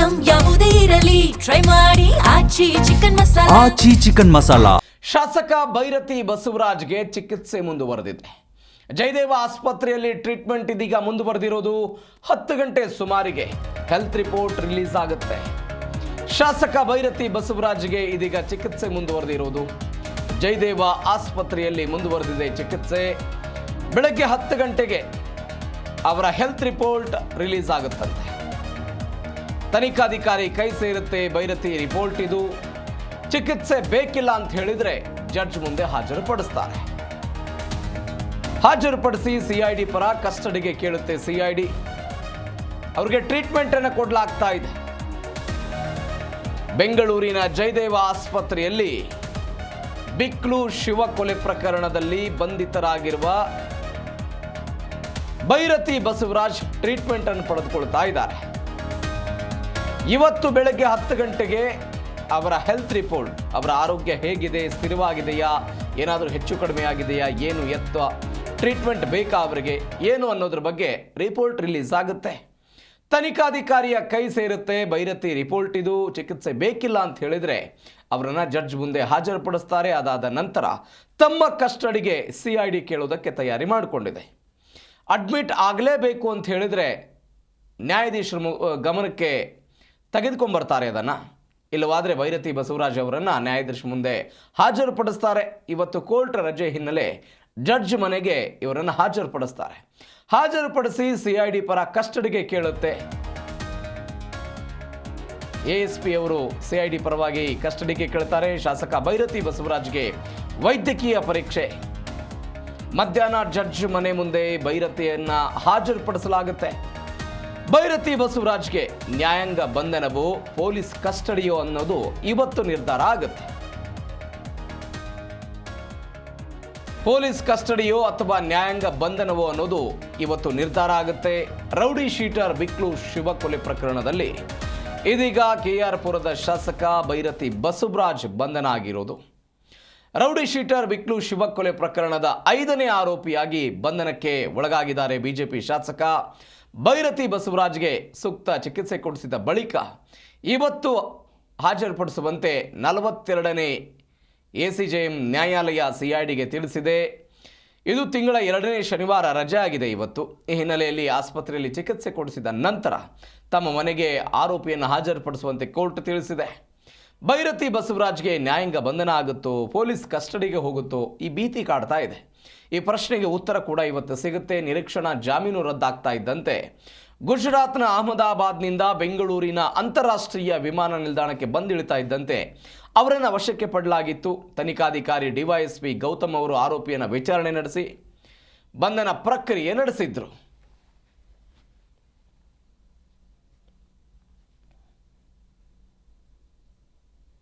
Item ಯಾವುದೇ ಇರಲಿ try ಮಾಡಿ ಆಚಿ ಚಿಕನ್ ಮಸಾಲಾ. ಶಾಸಕ ಬೈರತಿ ಬಸವರಾಜ್ಗೆ ಚಿಕಿತ್ಸೆ ಮುಂದುವರೆದಿದೆ. ಜಯದೇವ ಆಸ್ಪತ್ರೆಯಲ್ಲಿ ಟ್ರೀಟ್ಮೆಂಟ್ ಇದೀಗ ಮುಂದುವರೆದಿರೋದು. 10 ಗಂಟೆ ಸುಮಾರಿಗೆ ಹೆಲ್ತ್ ರಿಪೋರ್ಟ್ ರಿಲೀಸ್ ಆಗುತ್ತೆ. ಶಾಸಕ ಬೈರತಿ ಬಸವರಾಜ್ಗೆ ಇದೀಗ ಚಿಕಿತ್ಸೆ ಮುಂದುವರೆದಿರೋದು. ಜಯದೇವ ಆಸ್ಪತ್ರೆಯಲ್ಲಿ ಮುಂದುವರೆದಿದೆ ಚಿಕಿತ್ಸೆ. ಬೆಳಗ್ಗೆ 10 ಗಂಟೆಗೆ ಅವರ ಹೆಲ್ತ್ ರಿಪೋರ್ಟ್ ರಿಲೀಸ್ ಆಗುತ್ತಂತೆ. ತನಿಖಾಧಿಕಾರಿ ಕೈ ಸೇರುತ್ತೆ ಬೈರತಿ ರಿಪೋರ್ಟ್ ಇದು. ಚಿಕಿತ್ಸೆ ಬೇಕಿಲ್ಲ ಅಂತ ಹೇಳಿದ್ರೆ ಜಡ್ಜ್ ಮುಂದೆ ಹಾಜರುಪಡಿಸ್ತಾರೆ. ಹಾಜರುಪಡಿಸಿ ಸಿಐಡಿ ಪರ ಕಸ್ಟಡಿಗೆ ಕೇಳುತ್ತೆ ಸಿಐಡಿ. ಅವರಿಗೆ ಟ್ರೀಟ್ಮೆಂಟ್ ಅನ್ನು ಕೊಡಲಾಗ್ತಾ ಇದೆ. ಬೆಂಗಳೂರಿನ ಜಯದೇವ ಆಸ್ಪತ್ರೆಯಲ್ಲಿ ಬಿಕ್ಲು ಶಿವ ಕೊಲೆ ಪ್ರಕರಣದಲ್ಲಿ ಬಂಧಿತರಾಗಿರುವ ಬೈರತಿ ಬಸವರಾಜ್ ಟ್ರೀಟ್ಮೆಂಟ್ ಅನ್ನು ಪಡೆದುಕೊಳ್ತಾ ಇದ್ದಾರೆ. ಇವತ್ತು ಬೆಳಗ್ಗೆ 10 ಗಂಟೆಗೆ ಅವರ ಹೆಲ್ತ್ ರಿಪೋರ್ಟ್, ಅವರ ಆರೋಗ್ಯ ಹೇಗಿದೆ, ಸ್ಥಿರವಾಗಿದೆಯಾ, ಏನಾದರೂ ಹೆಚ್ಚು ಕಡಿಮೆ ಆಗಿದೆಯಾ, ಏನು ಎತ್ತ ಟ್ರೀಟ್ಮೆಂಟ್ ಬೇಕಾ ಅವರಿಗೆ ಏನು ಅನ್ನೋದ್ರ ಬಗ್ಗೆ ರಿಪೋರ್ಟ್ ರಿಲೀಸ್ ಆಗುತ್ತೆ. ತನಿಖಾಧಿಕಾರಿಯ ಕೈ ಸೇರುತ್ತೆ ಬೈರತಿ ರಿಪೋರ್ಟ್ ಇದು. ಚಿಕಿತ್ಸೆ ಬೇಕಿಲ್ಲ ಅಂತ ಹೇಳಿದ್ರೆ ಅವರನ್ನು ಜಡ್ಜ್ ಮುಂದೆ ಹಾಜರುಪಡಿಸ್ತಾರೆ. ಅದಾದ ನಂತರ ತಮ್ಮ ಕಸ್ಟಡಿಗೆ ಸಿಐಡಿ ಕೇಳೋದಕ್ಕೆ ತಯಾರಿ ಮಾಡಿಕೊಂಡಿದೆ. ಅಡ್ಮಿಟ್ ಆಗಲೇಬೇಕು ಅಂತ ಹೇಳಿದರೆ ನ್ಯಾಯಾಧೀಶರ ಗಮನಕ್ಕೆ ತೆಗೆದುಕೊಂಡ್ಬರ್ತಾರೆ ಅದನ್ನು. ಇಲ್ಲವಾದರೆ ಬೈರತಿ ಬಸವರಾಜ್ ಅವರನ್ನು ನ್ಯಾಯಾಧೀಶ ಮುಂದೆ ಹಾಜರುಪಡಿಸ್ತಾರೆ. ಇವತ್ತು ಕೋರ್ಟ್ ರಜೆ ಹಿನ್ನೆಲೆ ಜಡ್ಜ್ ಮನೆಗೆ ಇವರನ್ನು ಹಾಜರುಪಡಿಸ್ತಾರೆ. ಹಾಜರುಪಡಿಸಿ ಸಿಐಡಿ ಪರ ಕಸ್ಟಡಿಗೆ ಕೇಳುತ್ತೆ. ASP ಅವರು ಸಿಐಡಿ ಪರವಾಗಿ ಕಸ್ಟಡಿಗೆ ಕೇಳ್ತಾರೆ. ಶಾಸಕ ಬೈರತಿ ಬಸವರಾಜ್ಗೆ ವೈದ್ಯಕೀಯ ಪರೀಕ್ಷೆ. ಮಧ್ಯಾಹ್ನ ಜಡ್ಜ್ ಮನೆ ಮುಂದೆ ಬೈರತಿಯನ್ನ ಹಾಜರುಪಡಿಸಲಾಗುತ್ತೆ. ಬೈರತಿ ಬಸವರಾಜ್ಗೆ ನ್ಯಾಯಾಂಗ ಬಂಧನವೋ ಪೊಲೀಸ್ ಕಸ್ಟಡಿಯೋ ಅನ್ನೋದು ಇವತ್ತು ನಿರ್ಧಾರ ಆಗುತ್ತೆ. ಪೊಲೀಸ್ ಕಸ್ಟಡಿಯೋ ಅಥವಾ ನ್ಯಾಯಾಂಗ ಬಂಧನವೋ ಅನ್ನೋದು ಇವತ್ತು ನಿರ್ಧಾರ ಆಗುತ್ತೆ. ರೌಡಿ ಶೀಟರ್ ಬಿಕ್ಲು ಶಿವ ಕೊಲೆ ಪ್ರಕರಣದಲ್ಲಿ ಇದೀಗ KR ಪುರದ ಶಾಸಕ ಬೈರತಿ ಬಸವರಾಜ್ ಬಂಧನ ಆಗಿರೋದು. ರೌಡಿ ಶೀಟರ್ ಬಿಕ್ಲು ಶಿವ ಕೊಲೆ ಪ್ರಕರಣದ 5ನೇ ಆರೋಪಿಯಾಗಿ ಬಂಧನಕ್ಕೆ ಒಳಗಾಗಿದ್ದಾರೆ ಬಿಜೆಪಿ ಶಾಸಕ ಬೈರತಿ ಬಸವರಾಜ್ಗೆ ಸೂಕ್ತ ಚಿಕಿತ್ಸೆ ಕೊಡಿಸಿದ ಬಳಿಕ ಇವತ್ತು ಹಾಜರುಪಡಿಸುವಂತೆ 42ನೇ ACJM ನ್ಯಾಯಾಲಯ ಸಿಐಡಿಗೆ ತಿಳಿಸಿದೆ. ಇದು ತಿಂಗಳ 2ನೇ ಶನಿವಾರ ರಜೆ ಆಗಿದೆ ಇವತ್ತು. ಈ ಹಿನ್ನೆಲೆಯಲ್ಲಿ ಆಸ್ಪತ್ರೆಯಲ್ಲಿ ಚಿಕಿತ್ಸೆ ಕೊಡಿಸಿದ ನಂತರ ತಮ್ಮ ಮನೆಗೆ ಆರೋಪಿಯನ್ನು ಹಾಜರುಪಡಿಸುವಂತೆ ಕೋರ್ಟ್ ತಿಳಿಸಿದೆ. ಬೈರತಿ ಬಸವರಾಜ್ಗೆ ನ್ಯಾಯಾಂಗ ಬಂಧನ ಆಗುತ್ತೋ, ಪೊಲೀಸ್ ಕಸ್ಟಡಿಗೆ ಹೋಗುತ್ತೋ, ಈ ಭೀತಿ ಕಾಡ್ತಾ ಇದೆ. ಈ ಪ್ರಶ್ನೆಗೆ ಉತ್ತರ ಕೂಡ ಇವತ್ತು ಸಿಗುತ್ತೆ. ನಿರೀಕ್ಷಣಾ ಜಾಮೀನು ರದ್ದಾಗ್ತಾ ಇದ್ದಂತೆ ಗುಜರಾತ್ನ ಅಹಮದಾಬಾದ್ನಿಂದ ಬೆಂಗಳೂರಿನ ಅಂತಾರಾಷ್ಟ್ರೀಯ ವಿಮಾನ ನಿಲ್ದಾಣಕ್ಕೆ ಬಂದಿಳಿತಾ ಇದ್ದಂತೆ ಅವರನ್ನು ವಶಕ್ಕೆ ಪಡಲಾಗಿತ್ತು. ತನಿಖಾಧಿಕಾರಿ DYSP ಗೌತಮ್ ಅವರು ಆರೋಪಿಯನ್ನು ವಿಚಾರಣೆ ನಡೆಸಿ ಬಂಧನ ಪ್ರಕ್ರಿಯೆ ನಡೆಸಿದ್ರು.